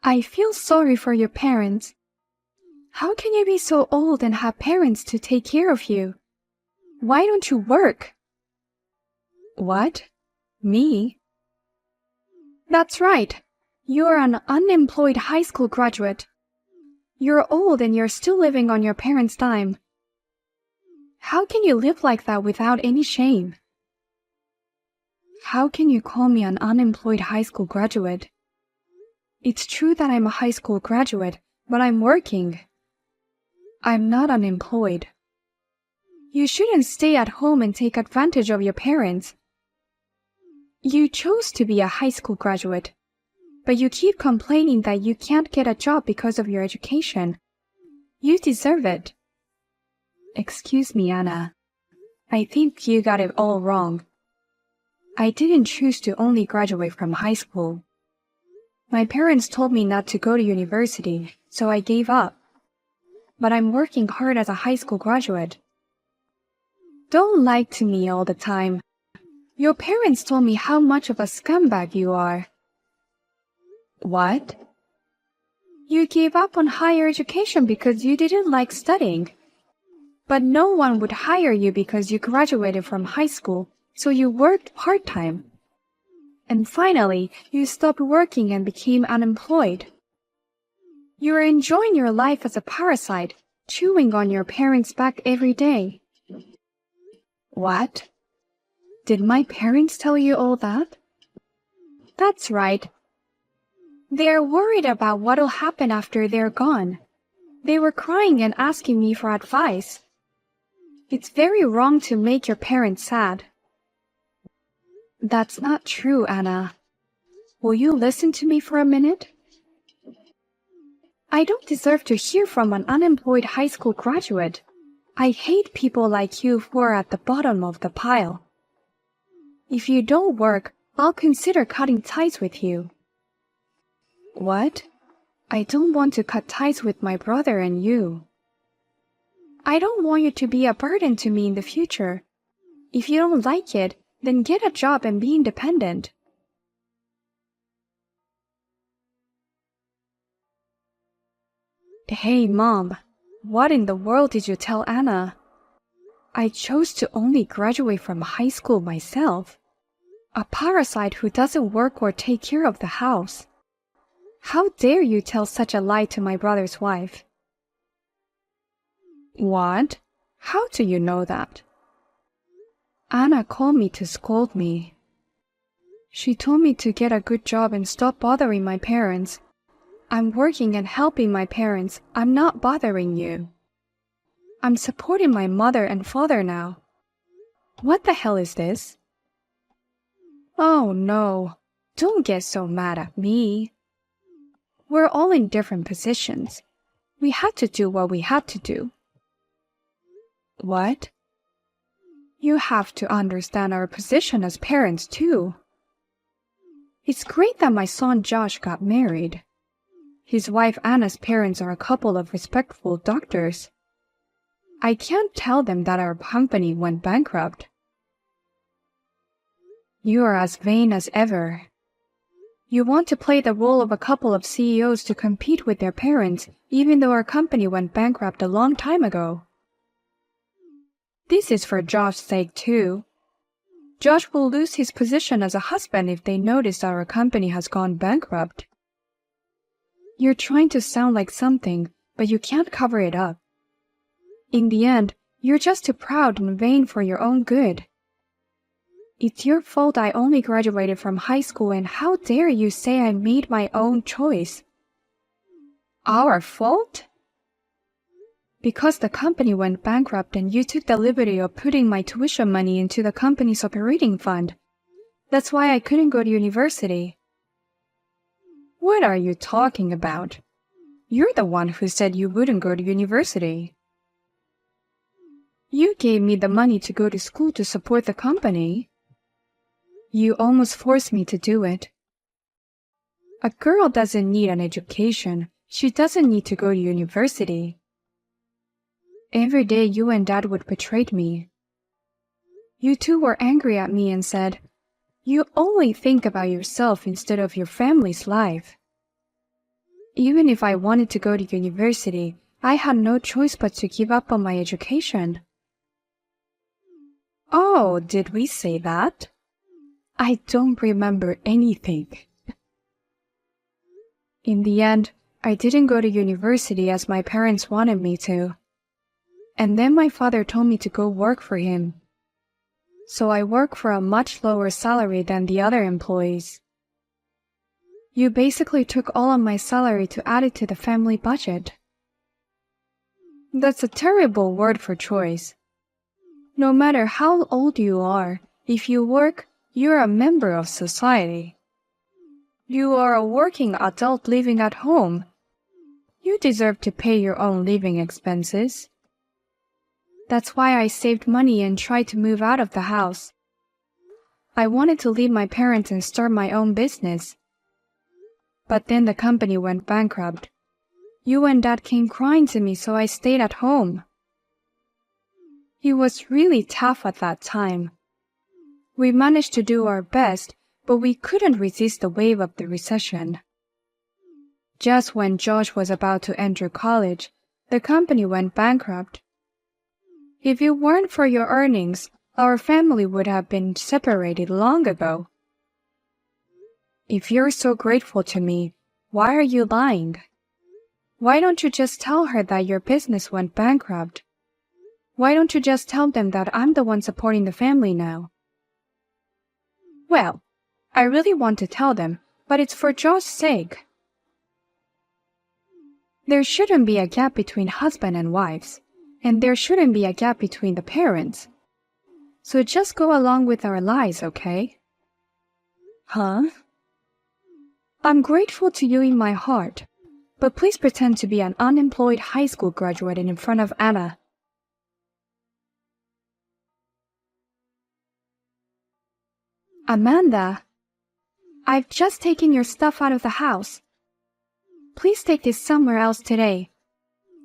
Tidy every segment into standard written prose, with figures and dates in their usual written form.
I feel sorry for your parents. How can you be so old and have parents to take care of you? Why don't you work? What? Me? That's right. You're an unemployed high school graduate. You're old and you're still living on your parents' dime. How can you live like that without any shame? How can you call me an unemployed high school graduate? It's true that I'm a high school graduate, but I'm working. I'm not unemployed. You shouldn't stay at home and take advantage of your parents. You chose to be a high school graduate, but you keep complaining that you can't get a job because of your education. You deserve it. Excuse me, Anna. I think you got it all wrong. I didn't choose to only graduate from high school. My parents told me not to go to university, so I gave up. But I'm working hard as a high school graduate. Don't lie to me all the time. Your parents told me how much of a scumbag you are. What? You gave up on higher education because you didn't like studying. But no one would hire you because you graduated from high school, so you worked part-time. And finally, you stopped working and became unemployed. You are enjoying your life as a parasite, chewing on your parents' back every day. What? Did my parents tell you all that? That's right. They are worried about what'll happen after they're gone. They were crying and asking me for advice. It's very wrong to make your parents sad. That's not true, Anna. Will you listen to me for a minute? I don't deserve to hear from an unemployed high school graduate. I hate people like you who are at the bottom of the pile. If you don't work, I'll consider cutting ties with you. What? I don't want to cut ties with my brother and you. I don't want you to be a burden to me in the future. If you don't like it, then get a job and be independent. Hey, Mom, what in the world did you tell Anna? I chose to only graduate from high school myself. A parasite who doesn't work or take care of the house. How dare you tell such a lie to my brother's wife? What? How do you know that? Anna called me to scold me. She told me to get a good job and stop bothering my parents. I'm working and helping my parents. I'm not bothering you. I'm supporting my mother and father now. What the hell is this? Oh no, don't get so mad at me. We're all in different positions. We had to do what we had to do. What? You have to understand our position as parents too. It's great that my son Josh got married. His wife Anna's parents are a couple of respectful doctors. I can't tell them that our company went bankrupt. You are as vain as ever. You want to play the role of a couple of CEOs to compete with their parents, even though our company went bankrupt a long time ago. This is for Josh's sake too. Josh will lose his position as a husband if they notice that our company has gone bankrupt. You're trying to sound like something, but you can't cover it up. In the end, you're just too proud and vain for your own good. It's your fault I only graduated from high school, and how dare you say I made my own choice? Our fault? Because the company went bankrupt and you took the liberty of putting my tuition money into the company's operating fund. That's why I couldn't go to university. What are you talking about? You're the one who said you wouldn't go to university. You gave me the money to go to school to support the company. You almost forced me to do it. A girl doesn't need an education. She doesn't need to go to university. Every day you and Dad would betray me. You two were angry at me and said, "You only think about yourself instead of your family's life." Even if I wanted to go to university, I had no choice but to give up on my education. Oh, did we say that? I don't remember anything. In the end, I didn't go to university as my parents wanted me to. And then my father told me to go work for him. So I work for a much lower salary than the other employees. You basically took all of my salary to add it to the family budget. That's a terrible word for choice. No matter how old you are, if you work, you're a member of society. You are a working adult living at home. You deserve to pay your own living expenses. That's why I saved money and tried to move out of the house. I wanted to leave my parents and start my own business. But then the company went bankrupt. You and Dad came crying to me, so I stayed at home. It was really tough at that time. We managed to do our best, but we couldn't resist the wave of the recession. Just when Josh was about to enter college, the company went bankrupt. If it weren't for your earnings, our family would have been separated long ago. If you're so grateful to me, why are you lying? Why don't you just tell her that your business went bankrupt? Why don't you just tell them that I'm the one supporting the family now? Well, I really want to tell them, but it's for Josh's sake. There shouldn't be a gap between husband and wives, and there shouldn't be a gap between the parents. So just go along with our lies, okay? Huh? I'm grateful to you in my heart, but please pretend to be an unemployed high school graduate in front of Anna. Amanda, I've just taken your stuff out of the house. Please take this somewhere else today.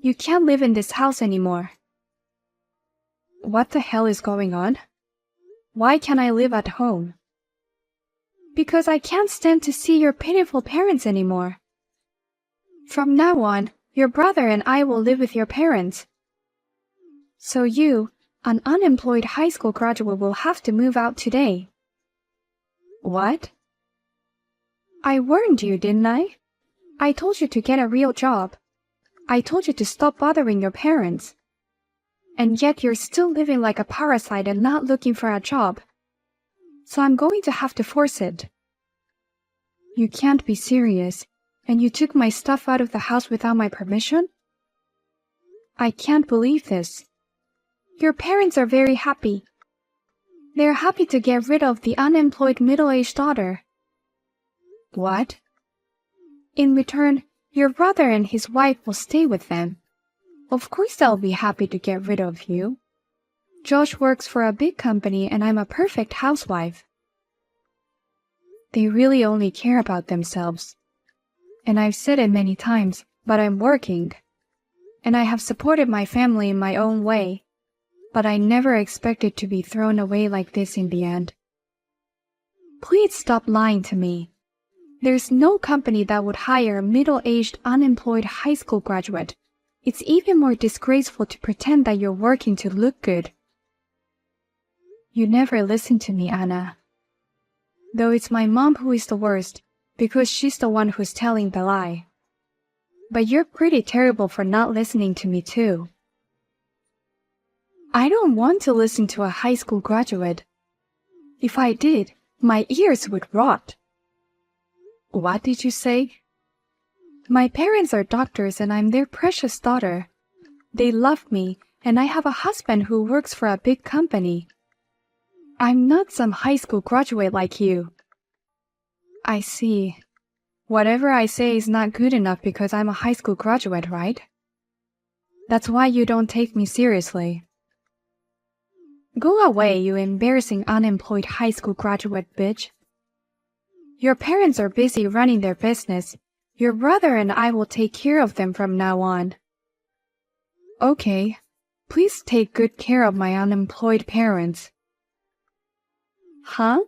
You can't live in this house anymore. What the hell is going on? Why can't I live at home? Because I can't stand to see your pitiful parents anymore. From now on, your brother and I will live with your parents. So you, an unemployed high school graduate, will have to move out today. What? I warned you, didn't I? I told you to get a real job. I told you to stop bothering your parents. And yet you're still living like a parasite and not looking for a job. So I'm going to have to force it. You can't be serious, and you took my stuff out of the house without my permission? I can't believe this. Your parents are very happy. They're happy to get rid of the unemployed middle-aged daughter. What? In return, your brother and his wife will stay with them. Of course they'll be happy to get rid of you. Josh works for a big company and I'm a perfect housewife. They really only care about themselves. And I've said it many times, but I'm working. And I have supported my family in my own way. But I never expected to be thrown away like this in the end. Please stop lying to me. There's no company that would hire a middle-aged, unemployed high school graduate. It's even more disgraceful to pretend that you're working to look good. You never listen to me, Anna. Though it's my mom who is the worst, because she's the one who's telling the lie. But you're pretty terrible for not listening to me too. I don't want to listen to a high school graduate. If I did, my ears would rot. What did you say? My parents are doctors and I'm their precious daughter. They love me and I have a husband who works for a big company. I'm not some high school graduate like you. I see. Whatever I say is not good enough because I'm a high school graduate, right? That's why you don't take me seriously. Go away, you embarrassing unemployed high school graduate bitch. Your parents are busy running their business. Your brother and I will take care of them from now on. Okay, please take good care of my unemployed parents. Huh?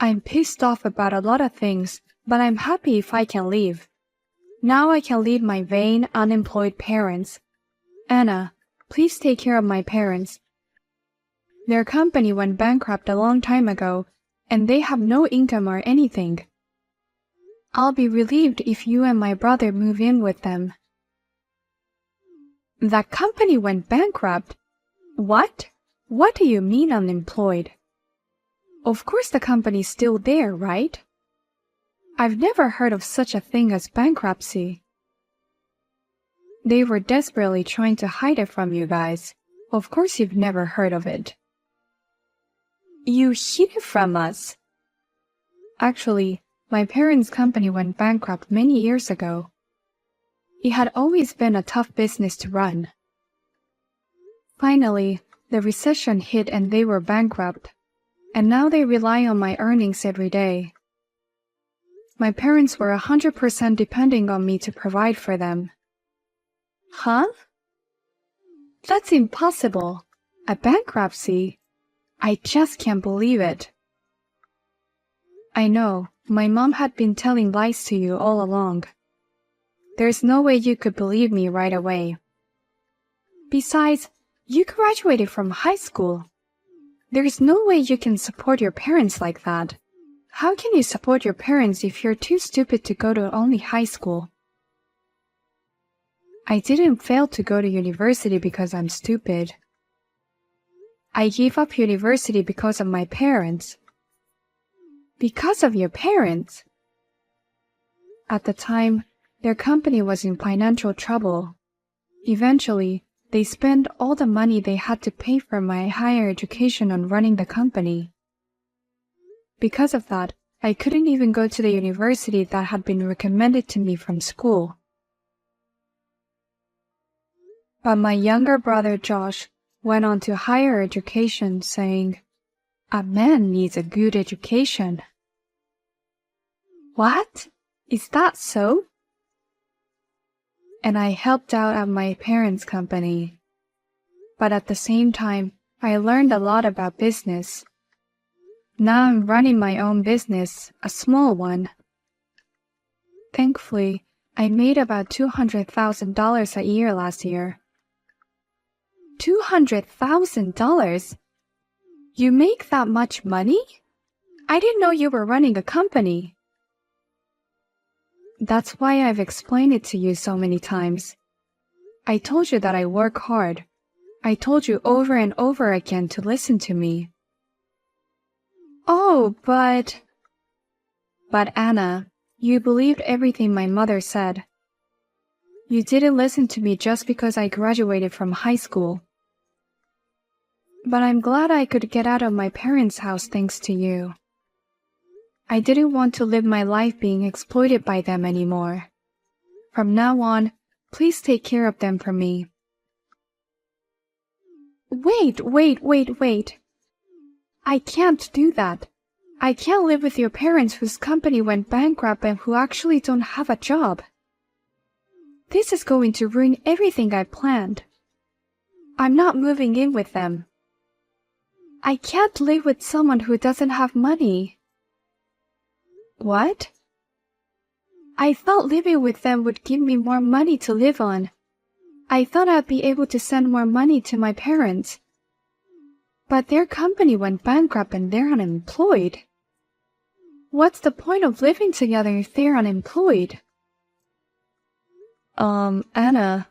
I'm pissed off about a lot of things, but I'm happy if I can leave. Now I can leave my vain, unemployed parents. Anna, please take care of my parents. Their company went bankrupt a long time ago, and they have no income or anything. I'll be relieved if you and my brother move in with them. That company went bankrupt? What? What do you mean unemployed? Of course the company's still there, right? I've never heard of such a thing as bankruptcy. They were desperately trying to hide it from you guys. Of course you've never heard of it. You hid it from us. Actually, my parents' company went bankrupt many years ago. It had always been a tough business to run. Finally, the recession hit and they were bankrupt, and now they rely on my earnings every day. My parents were 100% depending on me to provide for them. Huh? That's impossible. A bankruptcy? I just can't believe it. I know, my mom had been telling lies to you all along. There's no way you could believe me right away. Besides, you graduated from high school. There's no way you can support your parents like that. How can you support your parents if you're too stupid to go to only high school? I didn't fail to go to university because I'm stupid. I gave up university because of my parents. Because of your parents? At the time, their company was in financial trouble. Eventually, they spent all the money they had to pay for my higher education on running the company. Because of that, I couldn't even go to the university that had been recommended to me from school. But my younger brother Josh went on to higher education, saying, "A man needs a good education." What? Is that so? And I helped out at my parents' company. But at the same time, I learned a lot about business. Now I'm running my own business, a small one. Thankfully, I made about $200,000 a year last year. $200,000? You make that much money? I didn't know you were running a company. That's why I've explained it to you so many times. I told you that I work hard. I told you over and over again to listen to me. Oh, but Anna, you believed everything my mother said. You didn't listen to me just because I graduated from high school. But I'm glad I could get out of my parents' house thanks to you. I didn't want to live my life being exploited by them anymore. From now on, please take care of them for me. Wait. I can't do that. I can't live with your parents whose company went bankrupt and who actually don't have a job. This is going to ruin everything I planned. I'm not moving in with them. I can't live with someone who doesn't have money. What? I thought living with them would give me more money to live on. I thought I'd be able to send more money to my parents. But their company went bankrupt and they're unemployed. What's the point of living together if they're unemployed? Anna,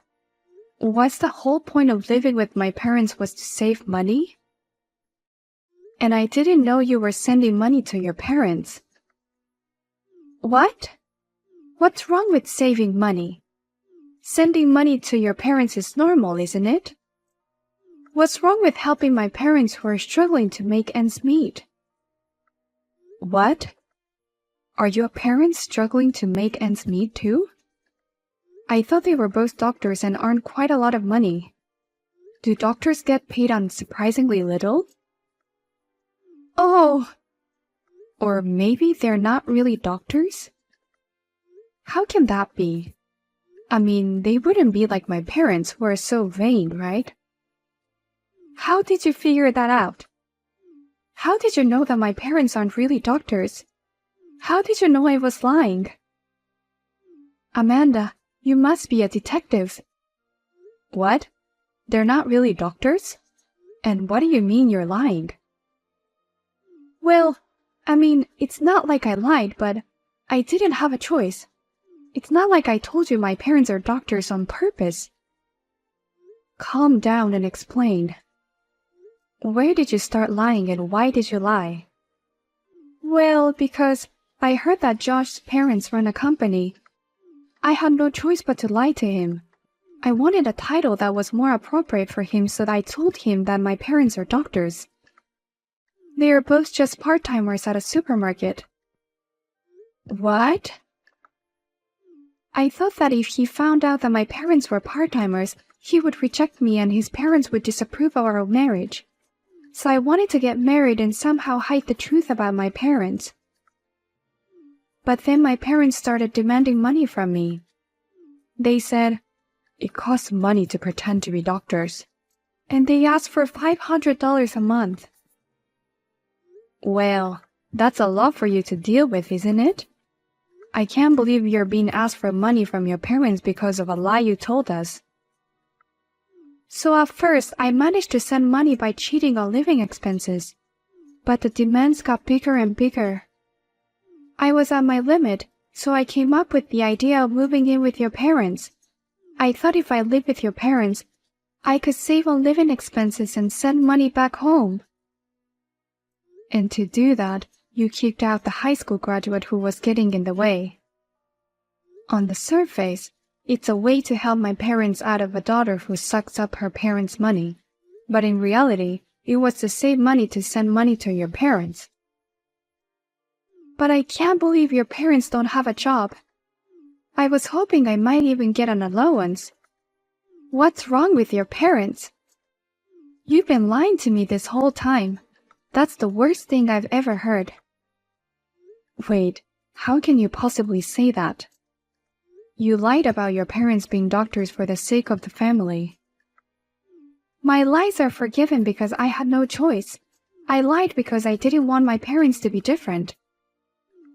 what's the whole point of living with my parents was to save money? And I didn't know you were sending money to your parents. What? What's wrong with saving money? Sending money to your parents is normal, isn't it? What's wrong with helping my parents who are struggling to make ends meet? What? Are your parents struggling to make ends meet too? I thought they were both doctors and earned quite a lot of money. Do doctors get paid on surprisingly little? Oh! Or maybe they're not really doctors? How can that be? I mean, they wouldn't be like my parents who are so vain, right? How did you figure that out? How did you know that my parents aren't really doctors? How did you know I was lying? Amanda, you must be a detective. What? They're not really doctors? And what do you mean you're lying? Well, it's not like I lied, but I didn't have a choice. It's not like I told you my parents are doctors on purpose. Calm down and explain. Where did you start lying and why did you lie? Well, because I heard that Josh's parents run a company. I had no choice but to lie to him. I wanted a title that was more appropriate for him, so I told him that my parents are doctors. They are both just part-timers at a supermarket. What? I thought that if he found out that my parents were part-timers, he would reject me and his parents would disapprove of our marriage. So I wanted to get married and somehow hide the truth about my parents. But then my parents started demanding money from me. They said, "It costs money to pretend to be doctors." And they asked for $500 a month. Well, that's a lot for you to deal with, isn't it? I can't believe you're being asked for money from your parents because of a lie you told us. So at first, I managed to send money by cheating on living expenses. But the demands got bigger and bigger. I was at my limit, so I came up with the idea of moving in with your parents. I thought if I lived with your parents, I could save on living expenses and send money back home. And to do that, you kicked out the high school graduate who was getting in the way. On the surface, it's a way to help my parents out of a daughter who sucks up her parents' money. But in reality, it was to save money to send money to your parents. But I can't believe your parents don't have a job. I was hoping I might even get an allowance. What's wrong with your parents? You've been lying to me this whole time. That's the worst thing I've ever heard. Wait, how can you possibly say that? You lied about your parents being doctors for the sake of the family. My lies are forgiven because I had no choice. I lied because I didn't want my parents to be different.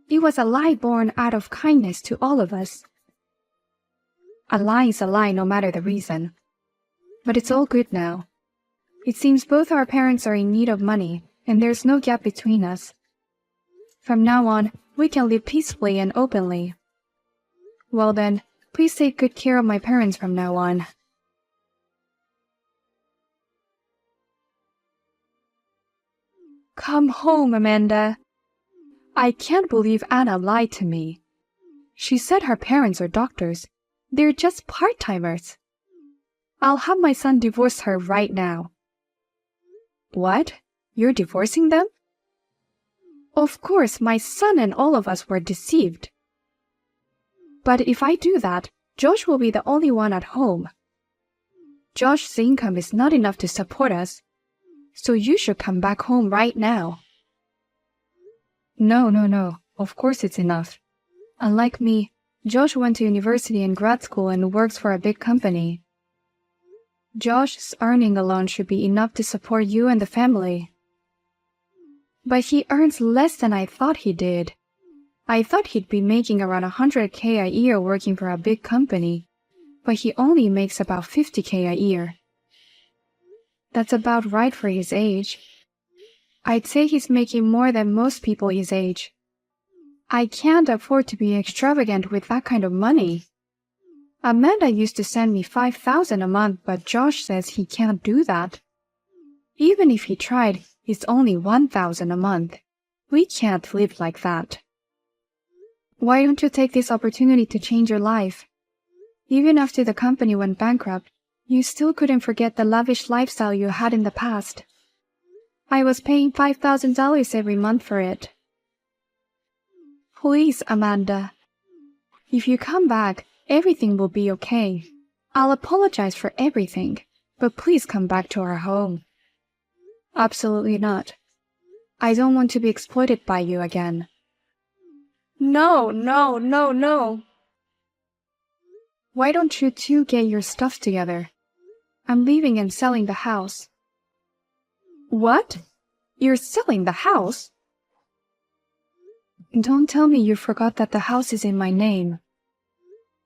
It was a lie born out of kindness to all of us. A lie is a lie no matter the reason. But it's all good now. It seems both our parents are in need of money, and there's no gap between us. From now on, we can live peacefully and openly. Well then, please take good care of my parents from now on. Come home, Amanda. I can't believe Anna lied to me. She said her parents are doctors. They're just part-timers. I'll have my son divorce her right now. What? You're divorcing them? Of course, my son and all of us were deceived. But if I do that, Josh will be the only one at home. Josh's income is not enough to support us, so you should come back home right now. No. Of course it's enough. Unlike me, Josh went to university and grad school and works for a big company. Josh's earning alone should be enough to support you and the family. But he earns less than I thought he did. I thought he'd be making around $100K a year working for a big company, but he only makes about $50K a year. That's about right for his age. I'd say he's making more than most people his age. I can't afford to be extravagant with that kind of money. Amanda used to send me $5,000 a month, but Josh says he can't do that. Even if he tried, it's only $1,000 a month. We can't live like that. Why don't you take this opportunity to change your life? Even after the company went bankrupt, you still couldn't forget the lavish lifestyle you had in the past. I was paying $5,000 every month for it. Please, Amanda. If you come back, everything will be okay. I'll apologize for everything, but please come back to our home. Absolutely not. I don't want to be exploited by you again. No. Why don't you two get your stuff together? I'm leaving and selling the house. What? You're selling the house? Don't tell me you forgot that the house is in my name.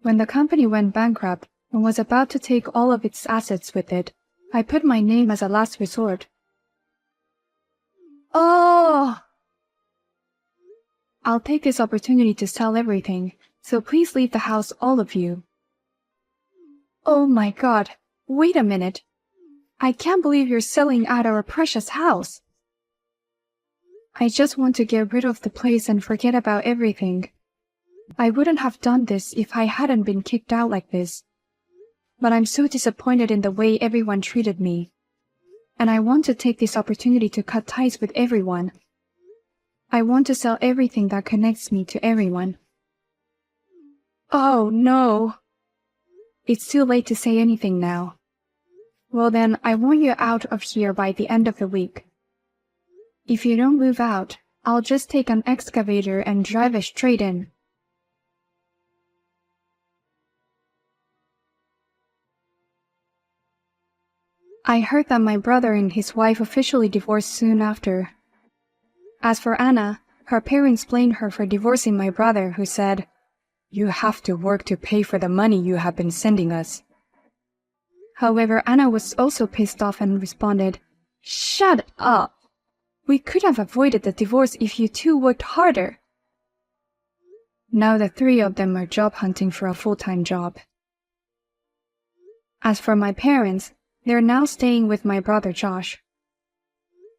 When the company went bankrupt and was about to take all of its assets with it, I put my name as a last resort. Oh! I'll take this opportunity to sell everything, so please leave the house, all of you. Oh my God, wait a minute. I can't believe you're selling out our precious house. I just want to get rid of the place and forget about everything. I wouldn't have done this if I hadn't been kicked out like this. But I'm so disappointed in the way everyone treated me. And I want to take this opportunity to cut ties with everyone. I want to sell everything that connects me to everyone. Oh no. It's too late to say anything now. Well then, I want you out of here by the end of the week. If you don't move out, I'll just take an excavator and drive it straight in. I heard that my brother and his wife officially divorced soon after. As for Anna, her parents blamed her for divorcing my brother, who said, "You have to work to pay for the money you have been sending us." However, Anna was also pissed off and responded, "Shut up! We could have avoided the divorce if you two worked harder." Now the three of them are job hunting for a full-time job. As for my parents, they're now staying with my brother Josh.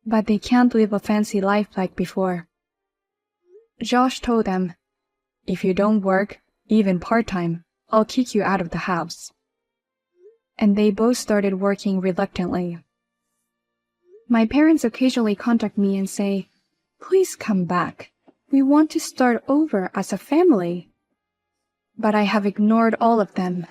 But they can't live a fancy life like before. Josh told them, "If you don't work, even part-time, I'll kick you out of the house." And they both started working reluctantly. My parents occasionally contact me and say, "Please come back. We want to start over as a family." But I have ignored all of them